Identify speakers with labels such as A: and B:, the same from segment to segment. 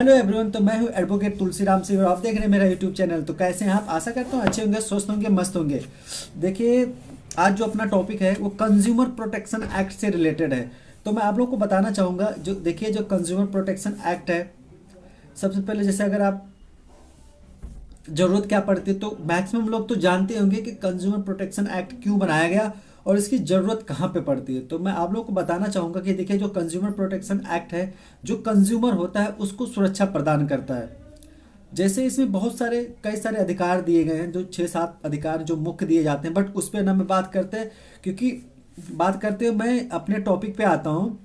A: Hello everyone. तो मैं हूं एडवोकेट तुलसीराम सिंह और आप देख रहे हैं मेरा यूट्यूब चैनल। तो कैसे हैं आप? आशा करता हूं अच्छे होंगे, स्वस्थ होंगे, मस्त होंगे। देखिए, आज जो अपना टॉपिक है वो कंज्यूमर प्रोटेक्शन एक्ट से रिलेटेड है। तो मैं आप लोगों को बताना चाहूँगा, जो देखिए जो कंज्यूमर प्रोटेक्शन एक्ट है, सबसे पहले जैसे अगर आप ज़रूरत क्या पड़ती है तो मैक्सिमम लोग तो जानते होंगे कि कंज्यूमर प्रोटेक्शन एक्ट क्यों बनाया गया और इसकी ज़रूरत कहाँ पे पड़ती है। तो मैं आप लोगों को बताना चाहूँगा कि देखिए, जो कंज्यूमर प्रोटेक्शन एक्ट है, जो कंज्यूमर होता है उसको सुरक्षा प्रदान करता है। जैसे इसमें बहुत सारे कई सारे अधिकार दिए गए हैं, जो 6-7 अधिकार जो मुख्य दिए जाते हैं, बट उस पर ना मैं बात करते हैं, क्योंकि बात करते हुए मैं अपने टॉपिक पे आता हूँ,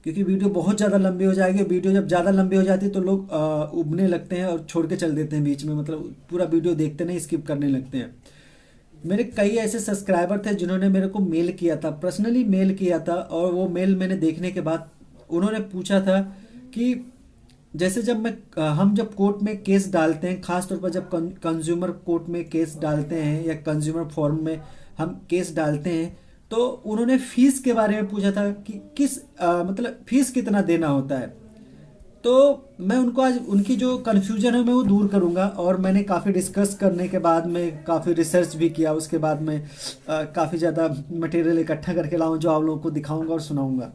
A: क्योंकि वीडियो बहुत ज़्यादा लंबी हो जाएगी। वीडियो जब ज़्यादा लंबी हो जाती है तो लोग उबने लगते हैं और छोड़ के चल देते हैं बीच में, मतलब पूरा वीडियो देखते नहीं, स्किप करने लगते हैं। मेरे कई ऐसे सब्सक्राइबर थे जिन्होंने मेरे को मेल किया था, पर्सनली मेल किया था, और वो मेल मैंने देखने के बाद उन्होंने पूछा था कि जैसे हम जब कोर्ट में केस डालते हैं, खासतौर पर जब कंज्यूमर कोर्ट में केस डालते हैं या कंज्यूमर फोरम में हम केस डालते हैं, तो उन्होंने फीस के बारे में पूछा था कि मतलब फीस कितना देना होता है। तो मैं उनको आज उनकी जो कन्फ्यूजन है मैं वो दूर करूंगा, और मैंने काफ़ी डिस्कस करने के बाद में काफ़ी रिसर्च भी किया। उसके बाद में काफ़ी ज़्यादा मटेरियल इकट्ठा करके लाऊं जो आप लोगों को दिखाऊंगा और सुनाऊंगा।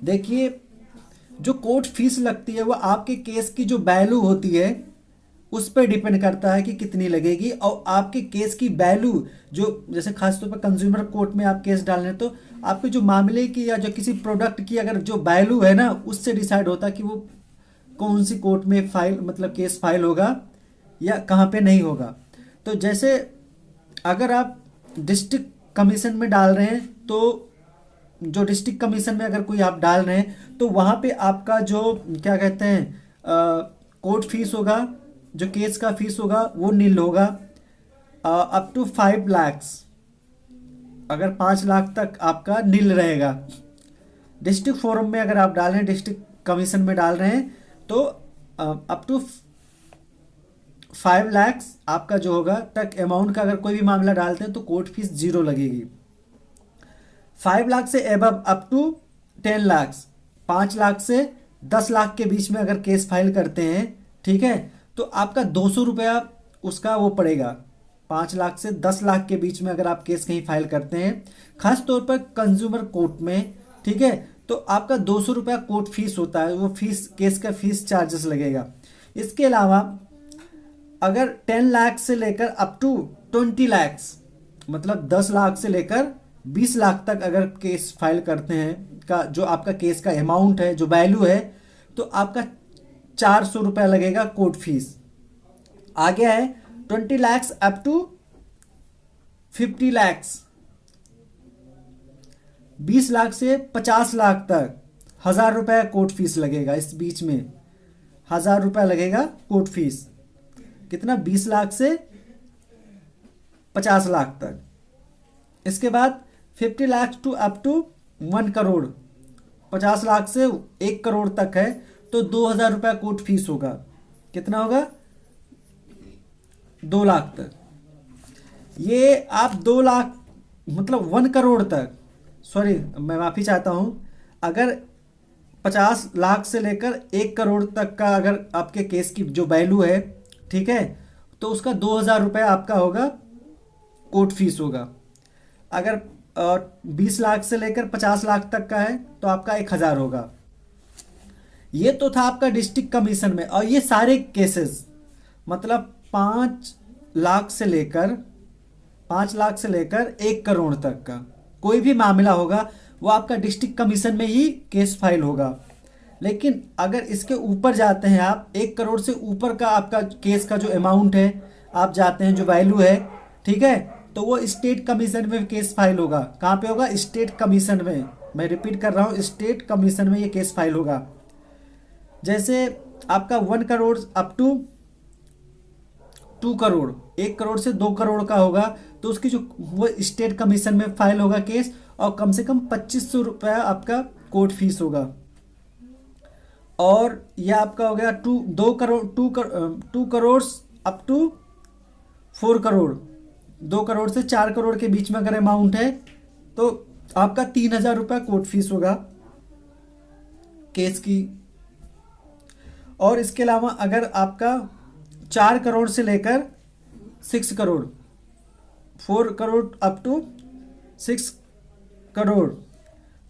A: देखिए, जो कोर्ट फीस लगती है वो आपके केस की जो वैल्यू होती है उस पर डिपेंड करता है कि कितनी लगेगी। और आपके केस की वैल्यू, जो जैसे खासतौर पर कंज्यूमर कोर्ट में आप केस डाल रहे हैं, तो आपके जो मामले की या जो किसी प्रोडक्ट की अगर जो वैल्यू है ना, उससे डिसाइड होता है कि वो कौन सी कोर्ट में फाइल, मतलब केस फाइल होगा या कहाँ पे नहीं होगा। तो जैसे अगर आप डिस्ट्रिक्ट कमीशन में डाल रहे हैं, तो जो डिस्ट्रिक्ट कमीशन में अगर कोई आप डाल रहे हैं तो वहाँ पे आपका जो क्या कहते हैं कोर्ट फीस होगा, जो केस का फीस होगा वो नील होगा, अप टू 5 लाख। अगर 5 लाख तक आपका नील रहेगा। डिस्ट्रिक्ट फोरम में अगर आप डाल रहे हैं, डिस्ट्रिक्ट कमीशन में डाल रहे हैं, तो अप टू 5 लाख आपका जो होगा तक अमाउंट का अगर कोई भी मामला डालते हैं तो कोर्ट फीस 0 लगेगी। 5 लाख से above up to 10 lakh, 5 lakh से 10 लाख के बीच में अगर केस फाइल करते हैं, ठीक है, तो आपका 200 रुपया उसका वो पड़ेगा। 5 लाख से 10 लाख के बीच में अगर आप केस कहीं फाइल करते हैं, खास तौर पर कंज्यूमर कोर्ट में, ठीक है, तो आपका 200 रुपया कोर्ट फीस होता है। वो फीस, केस का फीस चार्जेस लगेगा। इसके अलावा अगर 10 लाख से लेकर अप टू 20 लाख, मतलब 10 लाख से लेकर 20 लाख तक अगर केस फाइल करते हैं, का जो आपका केस का अमाउंट है, जो वैल्यू है, तो आपका 400 रुपया लगेगा कोर्ट फीस। आगे है 20 लाख अप टू 50 लाख, 20 लाख से 50 लाख तक 1000 रुपया कोर्ट फीस लगेगा। इस बीच में 1000 रुपया लगेगा कोर्ट फीस। कितना? 20 लाख से 50 लाख तक। इसके बाद 50 lakh to up to 1 crore, 50 lakh से 1 करोड़ तक है, तो 2000 रुपया कोर्ट फीस होगा। कितना होगा? 2 लाख तक। ये आप 2 लाख, मतलब 1 करोड़ तक, सॉरी मैं माफ़ी चाहता हूँ, अगर 50 लाख से लेकर 1 करोड़ तक का अगर आपके केस की जो वैल्यू है, ठीक है, तो उसका 2000 रुपया आपका होगा कोर्ट फीस होगा। अगर 20 लाख से लेकर 50 लाख तक का है तो आपका 1000 होगा। ये तो था आपका डिस्ट्रिक्ट कमीशन में। और ये सारे केसेस, मतलब 5 लाख से लेकर 1 करोड़ तक का कोई भी मामला होगा वो आपका डिस्ट्रिक्ट कमीशन में ही केस फाइल होगा। लेकिन अगर इसके ऊपर जाते हैं आप, 1 करोड़ से ऊपर का आपका केस का जो अमाउंट है, आप जाते हैं, जो वैल्यू है, ठीक है, तो वो स्टेट कमीशन में केस फाइल होगा। कहाँ पे होगा? स्टेट कमीशन में। मैं रिपीट कर रहा हूँ, स्टेट कमीशन में ये केस फाइल होगा। जैसे आपका 1 करोड़ अप टू 2 करोड़, 1 करोड़ से 2 करोड़ का होगा, तो उसकी जो वो स्टेट कमीशन में फाइल होगा केस, और कम से कम 2500 रुपया आपका कोर्ट फीस होगा। और यह आपका हो गया 2 करोड़ अप टू 4 करोड़, 2 करोड़ से 4 करोड़ के बीच में अगर अमाउंट है तो आपका 3000 रुपया कोर्ट फीस होगा केस की और इसके अलावा अगर आपका 4 करोड़ से लेकर 6 करोड़, 4 करोड़ अप टू 6 करोड़,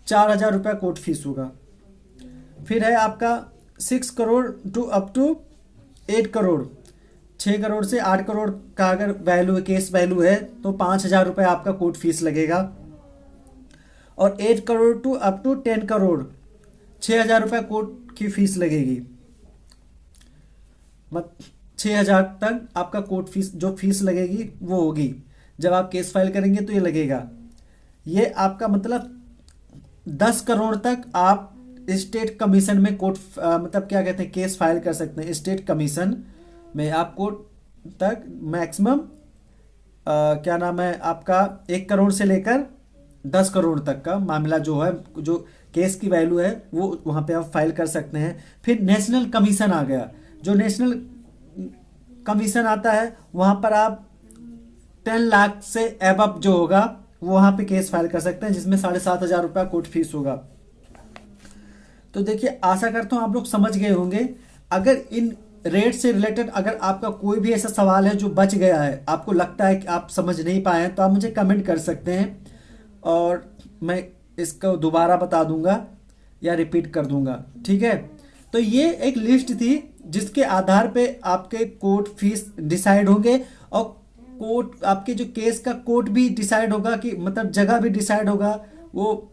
A: 4,000 रुपये कोर्ट फीस होगा। फिर है आपका 6 crore to up to 8 crore, 6 crore से 8 करोड़ का अगर वैल्यू है, केस वैल्यू है, तो 5,000 रुपये आपका कोर्ट फीस लगेगा। और 8 crore to up to 10 crore, 6,000 रुपये कोर्ट की फीस लगेगी। 6,000 तक आपका कोर्ट फीस, जो फीस लगेगी वो होगी। जब आप केस फाइल करेंगे तो ये लगेगा। ये आपका मतलब 10 करोड़ तक आप स्टेट कमीशन में कोर्ट मतलब क्या कहते हैं, केस फाइल कर सकते हैं। स्टेट कमीशन में आप कोर्ट तक मैक्सिमम क्या नाम है आपका 1 करोड़ से लेकर 10 करोड़ तक का मामला जो है, जो केस की वैल्यू है, वो वहाँ पे आप फाइल कर सकते हैं। फिर नेशनल कमीशन आ गया। जो नेशनल कमीशन आता है वहाँ पर आप 10 लाख से एबव जो होगा वो वहाँ पे केस फाइल कर सकते हैं, जिसमें 7,500 रुपया कोर्ट फीस होगा। तो देखिए, आशा करता हूँ आप लोग समझ गए होंगे। अगर इन रेट से रिलेटेड अगर आपका कोई भी ऐसा सवाल है जो बच गया है, आपको लगता है कि आप समझ नहीं पाए हैं, तो आप मुझे कमेंट कर सकते हैं और मैं इसको दोबारा बता दूंगा या रिपीट कर दूंगा। ठीक है, तो ये एक लिस्ट थी जिसके आधार पे आपके कोर्ट फीस डिसाइड होंगे और कोर्ट आपके जो केस का कोर्ट भी डिसाइड होगा, कि मतलब जगह भी डिसाइड होगा, वो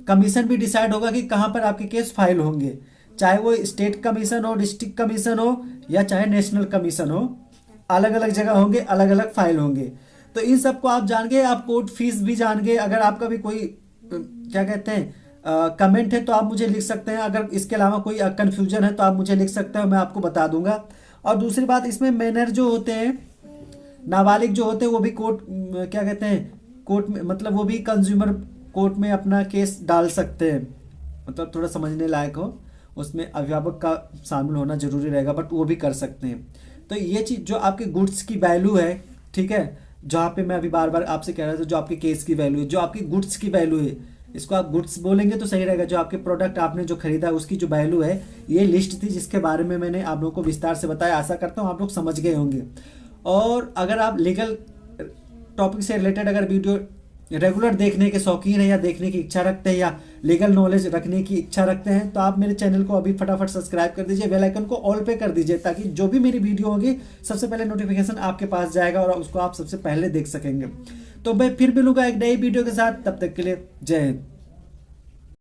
A: कमीशन भी डिसाइड होगा कि कहाँ पर आपके केस फाइल होंगे। चाहे वो स्टेट कमीशन हो, डिस्ट्रिक्ट कमीशन हो, या चाहे नेशनल कमीशन हो, अलग अलग जगह होंगे, अलग अलग फाइल होंगे। तो इन सबको आप जान गए, आप कोर्ट फीस भी जान गए। अगर आपका भी कोई क्या कहते हैं कमेंट है तो आप मुझे लिख सकते हैं। अगर इसके अलावा कोई कन्फ्यूजन है तो आप मुझे लिख सकते हैं, मैं आपको बता दूंगा। और दूसरी बात, इसमें मैनर जो होते हैं, नाबालिग जो होते हैं, वो भी कोर्ट क्या कहते हैं, कोर्ट में मतलब वो भी कंज्यूमर कोर्ट में अपना केस डाल सकते हैं। मतलब थोड़ा समझने लायक हो, उसमें अभिभावक का शामिल होना जरूरी रहेगा, बट वो भी कर सकते हैं। तो ये चीज़ जो आपके गुड्स की वैल्यू है, ठीक है, जहाँ पे मैं अभी बार बार आपसे कह रहा था, जो आपके केस की वैल्यू है, जो आपकी गुड्स की वैल्यू है, इसको आप गुड्स बोलेंगे तो सही रहेगा। जो आपके प्रोडक्ट आपने जो खरीदा है उसकी जो वैल्यू है, ये लिस्ट थी जिसके बारे में मैंने आप लोगों को विस्तार से बताया। आशा करता हूँ आप लोग समझ गए होंगे। और अगर आप लीगल टॉपिक से रिलेटेड अगर वीडियो रेगुलर देखने के शौकीन है, या देखने की इच्छा रखते हैं, या लीगल नॉलेज रखने की इच्छा रखते हैं, तो आप मेरे चैनल को अभी फटाफट सब्सक्राइब कर दीजिए, बेल आइकन को ऑल पे कर दीजिए, ताकि जो भी मेरी वीडियो होगी सबसे पहले नोटिफिकेशन आपके पास जाएगा और उसको आप सबसे पहले देख सकेंगे। तो मैं फिर मिलूंगा एक नई वीडियो के साथ, तब तक के लिए जय हिंद।